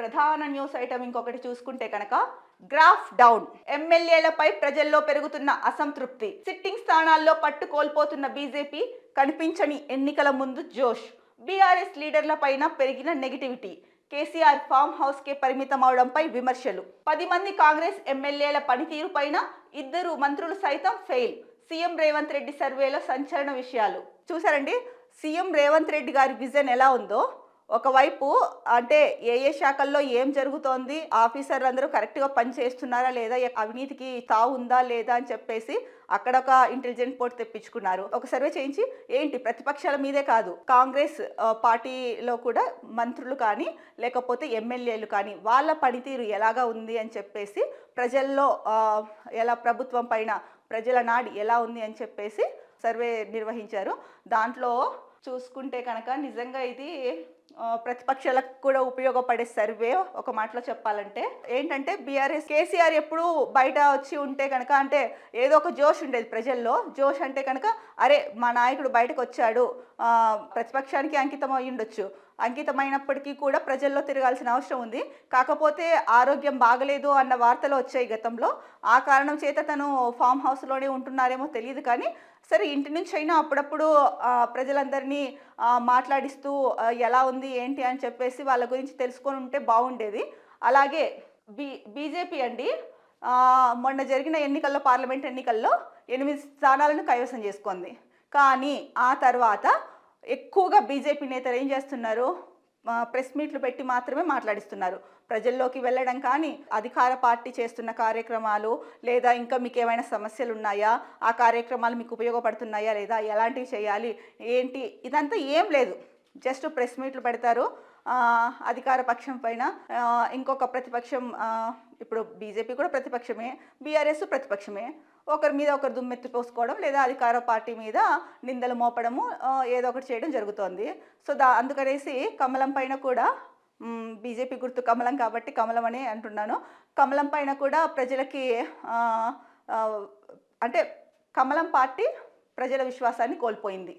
ప్రధాన news item ఇంకొకటి చూసుకుంటే కనుక గ్రాఫ్ డౌన్. ఎమ్మెల్యేలపై ప్రజల్లో పెరుగుతున్న అసంతృప్తి. సిట్టింగ్ స్థానాల్లో పట్టు కోల్పోతున్న బీజేపీ, కనిపించని ఎన్నికల ముందు జోష్. బీఆర్ఎస్ లీడర్ల పైన పెరిగిన నెగిటివిటీ. కేసీఆర్ ఫామ్ హౌస్ కే పరిమితం అవడంపై విమర్శలు. 10 మంది కాంగ్రెస్ ఎమ్మెల్యేల పనితీరు పైన 2 మంత్రులు సైతం ఫెయిల్. సీఎం రేవంత్ రెడ్డి సర్వేలో సంచలన విషయాలు. చూసారండి, సీఎం రేవంత్ రెడ్డి గారి విజన్ ఎలా ఉందో. ఒకవైపు అంటే ఏ శాఖల్లో ఏం జరుగుతోంది, ఆఫీసర్లు అందరూ కరెక్ట్గా పని చేస్తున్నారా లేదా, అవినీతికి తావు ఉందా లేదా అని చెప్పేసి అక్కడ ఒక ఇంటెలిజెంట్ పోర్ట్ తెప్పించుకున్నారు. ఒక సర్వే చేయించి ఏంటి ప్రతిపక్షాల మీదే కాదు, కాంగ్రెస్ పార్టీలో కూడా మంత్రులు కానీ లేకపోతే ఎమ్మెల్యేలు కానీ వాళ్ళ పనితీరు ఎలాగా ఉంది అని చెప్పేసి, ప్రజల్లో ఎలా ప్రభుత్వం పైన ప్రజల నాడి ఎలా ఉంది అని చెప్పేసి సర్వే నిర్వహించారు. దాంట్లో చూసుకుంటే కనుక నిజంగా ఇది ప్రతిపక్షాలకు కూడా ఉపయోగపడే సర్వే. ఒక మాటలో చెప్పాలంటే ఏంటంటే, బీఆర్ఎస్ కేసీఆర్ ఎప్పుడు బయట వచ్చి ఉంటే కనుక అంటే ఏదో ఒక జోష్ ఉండేది ప్రజల్లో. జోష్ అంటే కనుక అరే మా నాయకుడు బయటకు వచ్చాడు, ప్రతిపక్షానికి అంకితం అయి ఉండొచ్చు. అంకితమైనప్పటికీ కూడా ప్రజల్లో తిరగాల్సిన అవసరం ఉంది. కాకపోతే ఆరోగ్యం బాగలేదు అన్న వార్తలు వచ్చాయి గతంలో. ఆ కారణం చేత తను ఫామ్ హౌస్లోనే ఉంటున్నారేమో తెలియదు. కానీ సరే, ఇంటి నుంచి అయినా అప్పుడప్పుడు ప్రజలందరినీ మాట్లాడిస్తూ ఎలా ఉంది ఏంటి అని చెప్పేసి వాళ్ళ గురించి తెలుసుకొని ఉంటే బాగుండేది. అలాగే బీజేపీ అండి మొన్న జరిగిన ఎన్నికల్లో, పార్లమెంట్ ఎన్నికల్లో 8 స్థానాలను కైవసం చేసుకుంది. కానీ ఆ తర్వాత ఎక్కువగా బీజేపీ నేతలు ఏం చేస్తున్నారు, ప్రెస్ మీట్లు పెట్టి మాత్రమే మాట్లాడిస్తున్నారు. ప్రజల్లోకి వెళ్ళడం కానీ, అధికార పార్టీ చేస్తున్న కార్యక్రమాలు లేదా ఇంకా మీకు ఏమైనా సమస్యలు ఉన్నాయా, ఆ కార్యక్రమాలు మీకు ఉపయోగపడుతున్నాయా లేదా, ఎలాంటివి చేయాలి ఏంటి, ఇదంతా ఏం లేదు. జస్ట్ ప్రెస్ మీట్లు పెడతారు. అధికార పక్షం పైన ఇంకొక ప్రతిపక్షం, ఇప్పుడు బీజేపీ కూడా ప్రతిపక్షమే, బీఆర్ఎస్ ప్రతిపక్షమే, ఒకరి మీద ఒకరు దుమ్మెత్తి పోసుకోవడం లేదా అధికార పార్టీ మీద నిందలు మోపడము ఏదో ఒకటి చేయడం జరుగుతోంది. సో అందుకనేసి కమలం పైన కూడా, బీజేపీ గుర్తు కమలం కాబట్టి కమలం అని అంటున్నాను, కమలం పైన కూడా ప్రజలకి అంటే కమలం పార్టీ ప్రజల విశ్వాసాన్ని కోల్పోయింది.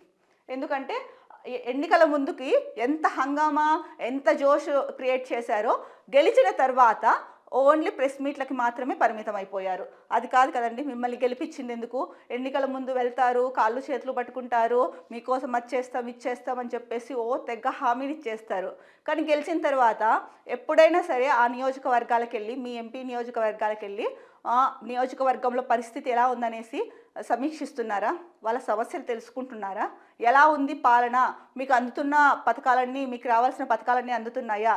ఎందుకంటే ఎన్నికల ముందుకి ఎంత హంగామా, ఎంత జోష్ క్రియేట్ చేశారో, గెలిచిన తర్వాత ఓన్లీ ప్రెస్ మీట్లకి మాత్రమే పరిమితం అయిపోయారు. అది కాదు కదండి మిమ్మల్ని గెలిపించింది ఎందుకు. ఎన్నికల ముందు వెళ్తారు, కాళ్ళు చేతులు పట్టుకుంటారు, మీకోసం వచ్చేస్తాం ఇచ్చేస్తాం అని చెప్పేసి తెగ్గ హామీలు ఇచ్చేస్తారు. కానీ గెలిచిన తర్వాత ఎప్పుడైనా సరే ఆ నియోజకవర్గాలకు వెళ్ళి, మీ ఎంపీ నియోజకవర్గాలకు వెళ్ళి నియోజకవర్గంలో పరిస్థితి ఎలా ఉందనేసి సమీక్షిస్తున్నారా, వాళ్ళ సమస్యలు తెలుసుకుంటున్నారా, ఎలా ఉంది పాలన, మీకు అందుతున్న పథకాలన్నీ, మీకు రావాల్సిన పథకాలన్నీ అందుతున్నాయా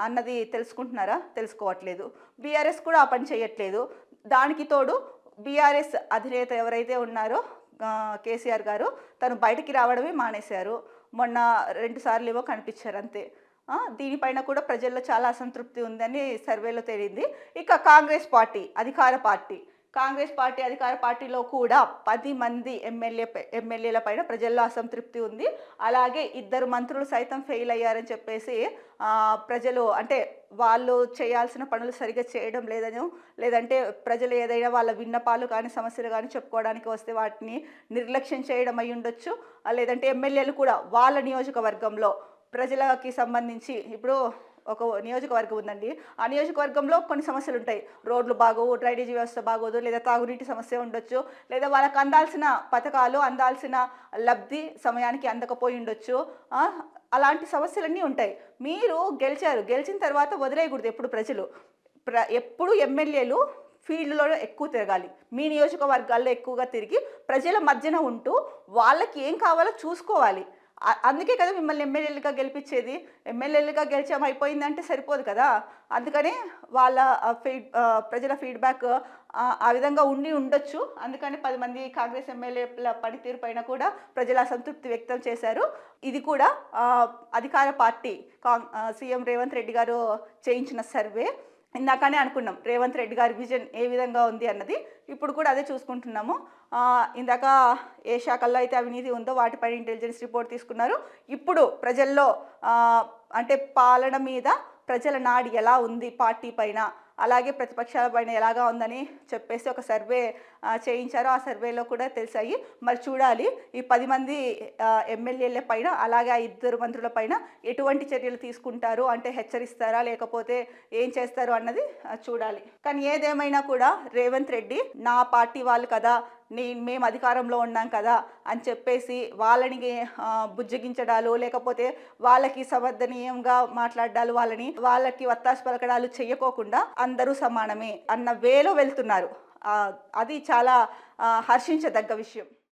అన్నది తెలుసుకుంటున్నారా, తెలుసుకోవట్లేదు. బీఆర్ఎస్ కూడా ఆ పని చేయట్లేదు. దానికి తోడు బీఆర్ఎస్ అధినేత ఎవరైతే ఉన్నారో కేసీఆర్ గారు, తను బయటికి రావడమే మానేశారు. మొన్న 2 సార్లు ఏవో కనిపించారు అంతే. దీనిపైన కూడా ప్రజల్లో చాలా అసంతృప్తి ఉందని సర్వేలో తేలింది. ఇక కాంగ్రెస్ పార్టీ అధికార పార్టీలో కూడా 10 మంది ఎమ్మెల్యేల పైన ప్రజల్లో అసంతృప్తి ఉంది. అలాగే 2 మంత్రులు సైతం ఫెయిల్ అయ్యారని చెప్పేసి ప్రజలు, అంటే వాళ్ళు చేయాల్సిన పనులు సరిగ్గా చేయడం లేదని, లేదంటే ప్రజలు ఏదైనా వాళ్ళ విన్నపాలు కానీ సమస్యలు కానీ చెప్పుకోవడానికి వస్తే వాటిని నిర్లక్ష్యం చేయడం అయి ఉండొచ్చు. లేదంటే ఎమ్మెల్యేలు కూడా వాళ్ళ నియోజకవర్గంలో ప్రజలకి సంబంధించి, ఇప్పుడు ఒక నియోజకవర్గం ఉందండి, ఆ నియోజకవర్గంలో కొన్ని సమస్యలు ఉంటాయి. రోడ్లు బాగోవు, డ్రైనేజీ వ్యవస్థ బాగోదు, లేదా తాగునీటి సమస్య ఉండొచ్చు, లేదా వాళ్ళకి అందాల్సిన పథకాలు, అందాల్సిన లబ్ధి సమయానికి అందకపోయి ఉండొచ్చు. అలాంటి సమస్యలన్నీ ఉంటాయి. మీరు గెలిచిన తర్వాత వదిలేయకూడదు ఎప్పుడు. ప్రజలు ఎప్పుడు ఎమ్మెల్యేలు ఫీల్డ్లో ఎక్కువ తిరగాలి. మీ నియోజకవర్గాల్లో ఎక్కువగా తిరిగి ప్రజల మధ్యన ఉంటూ వాళ్ళకి ఏం కావాలో చూసుకోవాలి. అందుకే కదా మిమ్మల్ని ఎమ్మెల్యేలుగా గెలిపించేది. ఎమ్మెల్యేలుగా గెలిచాం అయిపోయిందంటే సరిపోదు కదా. అందుకనే వాళ్ళ ప్రజల ఫీడ్బ్యాక్ ఆ విధంగా ఉండొచ్చు. అందుకని 10 మంది కాంగ్రెస్ ఎమ్మెల్యేల పనితీరు పైన కూడా ప్రజల అసంతృప్తి వ్యక్తం చేశారు. ఇది కూడా అధికార పార్టీ సీఎం రేవంత్ రెడ్డి గారు చేయించిన సర్వే. ఇందాకనే అనుకున్నాం రేవంత్ రెడ్డి గారి విజన్ ఏ విధంగా ఉంది అన్నది. ఇప్పుడు కూడా అదే చూసుకుంటున్నాము. ఇందాక ఏ శాఖల్లో అయితే అవినీతి ఉందో వాటిపైన ఇంటెలిజెన్స్ రిపోర్ట్ తీసుకున్నారు. ఇప్పుడు ప్రజల్లో అంటే పాలన మీద ప్రజల నాడి ఎలా ఉంది పార్టీ పైన అలాగే ప్రతిపక్షాల పైన ఎలాగా ఉందని చెప్పేసి ఒక సర్వే చేయించారు. ఆ సర్వేలో కూడా తెలిసాయి. మరి చూడాలి ఈ 10 మంది ఎమ్మెల్యేల పైన అలాగే 2 మంత్రుల పైన ఎటువంటి చర్యలు తీసుకుంటారు, అంటే హెచ్చరిస్తారా లేకపోతే ఏం చేస్తారు అన్నది చూడాలి. కానీ ఏదేమైనా కూడా రేవంత్ రెడ్డి నా పార్టీ వాళ్ళు కదా, మేము అధికారంలో ఉన్నాం కదా అని చెప్పేసి వాళ్ళని బుజ్జగించడాలు లేకపోతే వాళ్ళకి సమర్థనీయంగా మాట్లాడాలు, వాళ్ళకి వత్తాసు పలకడాలు చెయ్యకోకుండా అందరూ సమానమే అన్న వేలో వెళ్తున్నారు. అది చాలా హర్షించదగ్గ విషయం.